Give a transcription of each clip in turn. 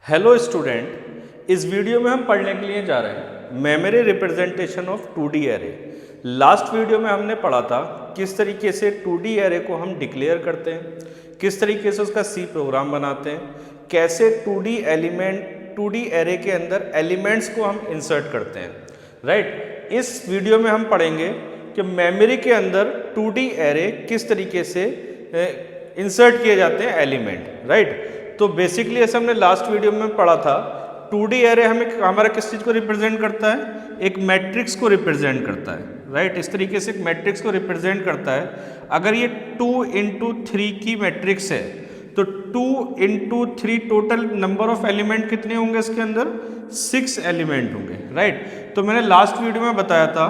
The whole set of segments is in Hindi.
हेलो स्टूडेंट, इस वीडियो में हम पढ़ने के लिए जा रहे हैं memory representation of 2D array. Last video में हमने पढ़ा था किस तरीके से 2D एरे को हम डिक्लेयर करते हैं, किस तरीके से उसका सी प्रोग्राम बनाते हैं, कैसे 2D एरे के अंदर एलिमेंट्स को हम इंसर्ट करते हैं। राइट, इस वीडियो में हम पढ़ेंगे कि मेमोरी के अंदर 2D एरे किस तरीके से इंसर्ट किए जाते हैं एलिमेंट। राइट, तो बेसिकली ऐसे हमने लास्ट वीडियो में पढ़ा था 2D एरे हमारा किस चीज़ को रिप्रेजेंट करता है, एक मैट्रिक्स को रिप्रेजेंट करता है। राइट, इस तरीके से एक मैट्रिक्स को रिप्रेजेंट करता है। अगर ये 2 into 3 की मैट्रिक्स है तो 2 into 3 total number of element कितने होंगे इसके अंदर, 6 एलिमेंट होंगे। राइट, तो मैंने लास्ट वीडियो में बताया था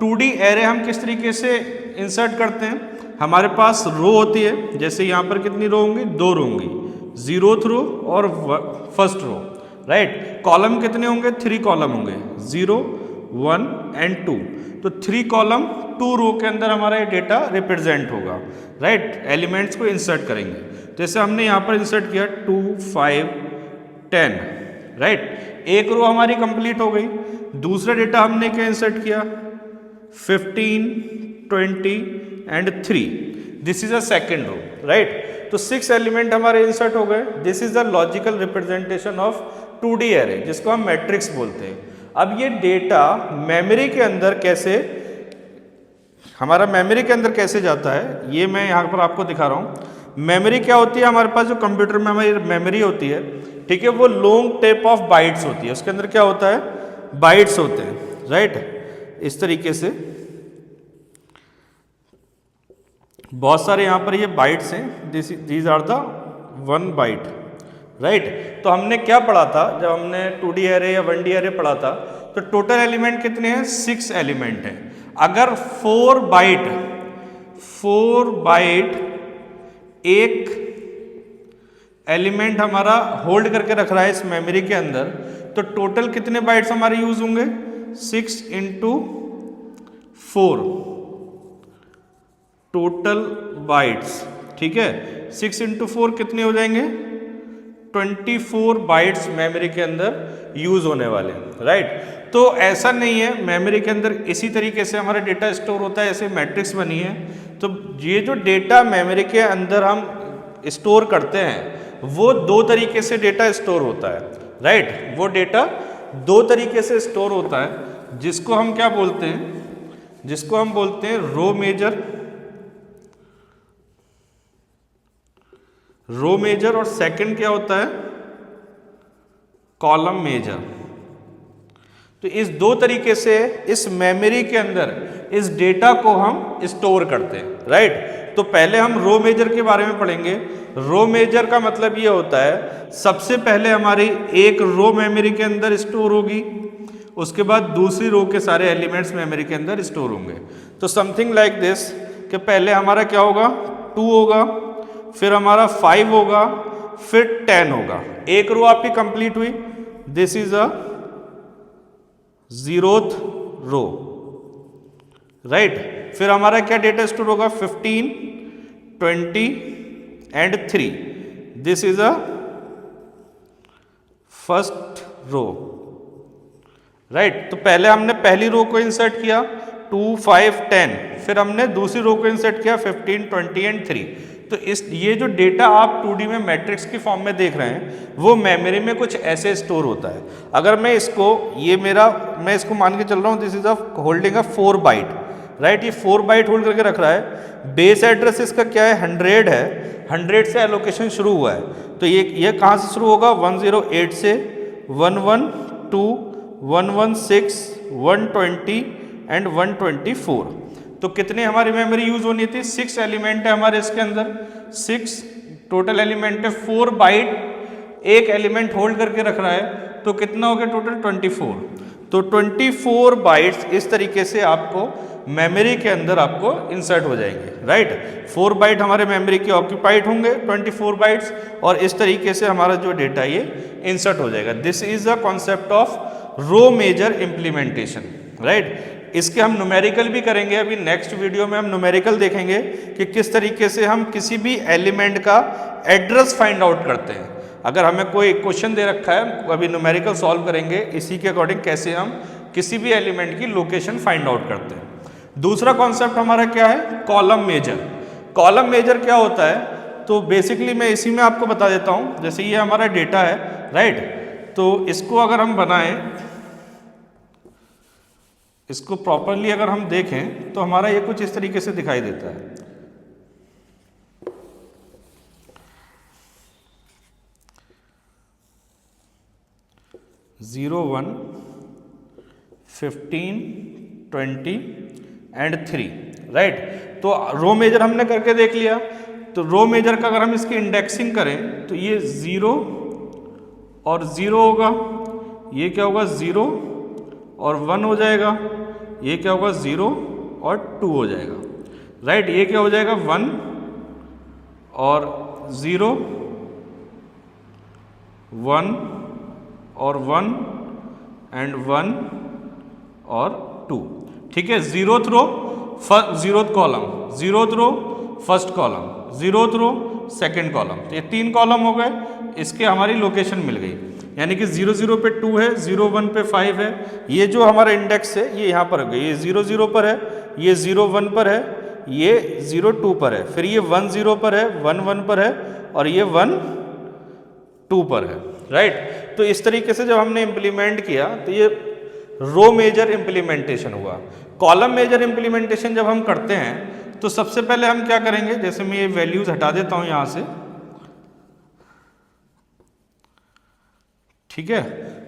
2D एरे हम किस तरीके से इंसर्ट करते हैं। हमारे पास रो होती है, जैसे यहाँ पर कितनी रो होंगी, 2 रो होंगी, 0th रो और 1st रो। राइट, कॉलम कितने होंगे, 3 कॉलम होंगे, 0, 1 and 2। तो 3 कॉलम 2 रो के अंदर हमारा ये डेटा रिप्रेजेंट होगा। राइट, एलिमेंट्स को इंसर्ट करेंगे। जैसे हमने यहाँ पर इंसर्ट किया 2, 5, 10। राइट, एक रो हमारी कंप्लीट हो गई। दूसरा डेटा हमने क्या इंसर्ट किया, 15, 20 and 3। This is a second row. Right, तो 6 एलिमेंट हमारे इंसर्ट हो गए। This is the logical representation of 2D array, जिसको हम मैट्रिक्स बोलते हैं। अब ये डेटा मेमोरी के अंदर कैसे, हमारा मेमोरी के अंदर कैसे जाता है, ये मैं यहाँ पर आपको दिखा रहा हूँ। मेमोरी क्या होती है, हमारे पास जो कंप्यूटर में हमारी मेमोरी होती है, ठीक है, वो लॉन्ग टेप ऑफ बाइट्स होती है। उसके अंदर क्या होता है, बाइट्स होते हैं। राइट, इस तरीके से बहुत सारे यहाँ पर ये बाइट्स हैं। These are the 1 byte. Right, तो हमने क्या पढ़ा था जब हमने 2D एरे या 1D एरे पढ़ा था, तो टोटल एलिमेंट कितने हैं, 6 एलिमेंट हैं। अगर 4 बाइट एक एलिमेंट हमारा होल्ड करके रख रहा है इस मेमोरी के अंदर, तो टोटल कितने बाइट्स हमारे यूज होंगे, 6 into 4 टोटल बाइट्स। ठीक है, 6 into 4 कितने हो जाएंगे, 24 बाइट्स मेमोरी के अंदर यूज होने वाले हैं। राइट, तो ऐसा नहीं है, मेमोरी के अंदर इसी तरीके से हमारा डेटा स्टोर होता है, ऐसे मैट्रिक्स बनी है। तो ये जो डेटा मेमोरी के अंदर हम स्टोर करते हैं वो 2 तरीके से डेटा स्टोर होता है। राइट, वो डेटा 2 तरीके से स्टोर होता है, जिसको हम क्या बोलते हैं, जिसको हम बोलते हैं रो मेजर और सेकंड क्या होता है, कॉलम मेजर। तो इस 2 तरीके से इस मेमोरी के अंदर इस डेटा को हम स्टोर करते हैं। राइट, तो पहले हम रो मेजर के बारे में पढ़ेंगे। रो मेजर का मतलब ये होता है, सबसे पहले हमारी एक रो मेमोरी के अंदर स्टोर होगी, उसके बाद दूसरी रो के सारे एलिमेंट्स मेमोरी के अंदर स्टोर होंगे। तो समथिंग लाइक दिस, कि पहले हमारा क्या होगा, 2 होगा, फिर हमारा 5 होगा, फिर 10 होगा। एक रो आपकी कंप्लीट हुई, this is a 0th row. Right, फिर हमारा क्या डेटा स्टोर होगा, 15, 20 and 3। This is a first row. Right, तो पहले हमने पहली रो को इंसर्ट किया 2, 5, 10, फिर हमने दूसरी रो को इंसर्ट किया 15, 20 and 3। तो ये जो डेटा आप 2D में मैट्रिक्स की फॉर्म में देख रहे हैं, वो मेमोरी में कुछ ऐसे स्टोर होता है। अगर मैं इसको, मैं इसको मान के चल रहा हूँ, this is a holding a 4 byte. Right, ये 4 बाइट होल्ड करके रख रहा है। बेस एड्रेस इसका क्या है, 100 है। 100 से एलोकेशन शुरू हुआ है, तो ये कहाँ से शुरू होगा, 108 से 112, 116, 120 and 124। तो कितने हमारी मेमोरी यूज होनी थी, 6 एलिमेंट है हमारे इसके अंदर, 6 टोटल एलिमेंट है। 4 बाइट एक एलिमेंट होल्ड करके रख रहा है, तो कितना हो गया टोटल, 24। तो 24 बाइट्स इस तरीके से आपको मेमोरी के अंदर आपको इंसर्ट हो जाएंगे। राइट, 4 बाइट हमारे मेमोरी के ऑक्यूपाइड होंगे, 24 बाइट्स, और इस तरीके से हमारा जो डेटा ये इंसर्ट हो जाएगा। This is the concept of row major implementation. Right, इसके हम न्यूमेरिकल भी करेंगे। अभी नेक्स्ट वीडियो में हम न्यूमेरिकल देखेंगे कि किस तरीके से हम किसी भी एलिमेंट का एड्रेस फाइंड आउट करते हैं। अगर हमें कोई क्वेश्चन दे रखा है, अभी न्यूमेरिकल सॉल्व करेंगे, इसी के अकॉर्डिंग कैसे हम किसी भी एलिमेंट की लोकेशन फाइंड आउट करते हैं। दूसरा कॉन्सेप्ट हमारा क्या है, कॉलम मेजर। कॉलम मेजर क्या होता है, तो बेसिकली मैं इसी में आपको बता देता हूँ। जैसे ये हमारा डेटा है, राइट, तो इसको अगर हम बनाएं, इसको प्रॉपरली अगर हम देखें तो हमारा ये कुछ इस तरीके से दिखाई देता है। Zero 1 15 20 and 3, right. तो रो मेजर हमने करके देख लिया। तो रो मेजर का अगर हम इसकी इंडेक्सिंग करें तो ये 0 और 0 होगा, ये क्या होगा 0 और 1 हो जाएगा, ये क्या होगा 0 और 2 हो जाएगा, राइट। ये क्या हो जाएगा 1 और 0 1 और 1 एंड 1 और 2, ठीक है। Zeroth row zeroth column, zeroth row first column, zeroth row second column, तो ये 3 कॉलम हो गए, इसके हमारी लोकेशन मिल गई। यानी कि 0 0 पे 2 है, 0 1 पे 5 है, ये जो हमारा इंडेक्स है ये यहाँ पर गई, ये 0 0 पर है, ये 0 1 पर है, ये 0 2 पर है, फिर ये 1 0 पर है, 1 1 पर है और ये 1 2 पर है, राइट। तो इस तरीके से जब हमने इम्प्लीमेंट किया तो ये रो मेजर इम्प्लीमेंटेशन हुआ। कॉलम मेजर इम्प्लीमेंटेशन जब हम करते हैं तो सबसे पहले हम क्या करेंगे, जैसे मैं ये वैल्यूज हटा देता हूं यहां से, ठीक है।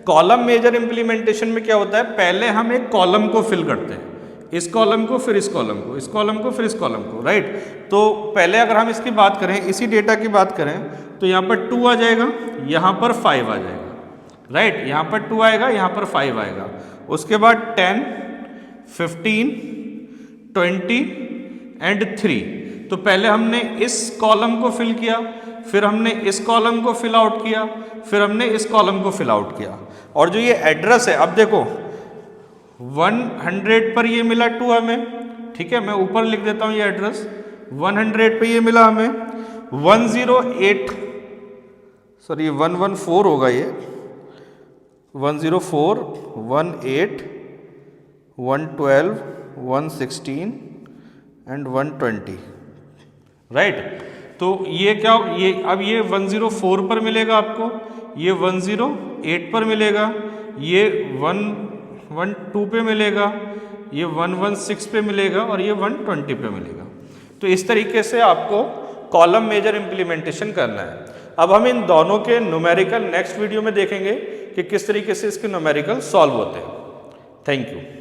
कॉलम मेजर इम्प्लीमेंटेशन में क्या होता है, पहले हम एक कॉलम को फिल करते हैं, इस कॉलम को फिर इस कॉलम को, इस कॉलम को फिर इस कॉलम को, राइट। तो पहले अगर हम इसकी बात करें, इसी डेटा की बात करें, तो यहाँ पर 2 आ जाएगा, यहाँ पर 5 आ जाएगा, राइट। यहाँ पर 2 आएगा, यहाँ पर 5 आएगा। उसके बाद 10 15 20 एंड 3। तो पहले हमने इस कॉलम को फिल किया, फिर हमने इस कॉलम को फिल आउट किया, फिर हमने इस कॉलम को फिल आउट किया। और जो ये एड्रेस है, अब देखो 100 पर ये मिला 2 हमें, ठीक है। मैं ऊपर लिख देता हूँ ये एड्रेस, 100 पे ये मिला हमें, 108 सॉरी 114 होगा ये, 104 18 112 116 एंड 120, राइट। तो ये क्या, ये अब ये 104 पर मिलेगा आपको, ये 108 पर मिलेगा, ये 112 पे मिलेगा, ये 116 पे मिलेगा और ये 120 पे मिलेगा। तो इस तरीके से आपको कॉलम मेजर इम्प्लीमेंटेशन करना है। अब हम इन दोनों के न्यूमेरिकल नेक्स्ट वीडियो में देखेंगे कि किस तरीके से इसके न्यूमेरिकल सॉल्व होते हैं। Thank you.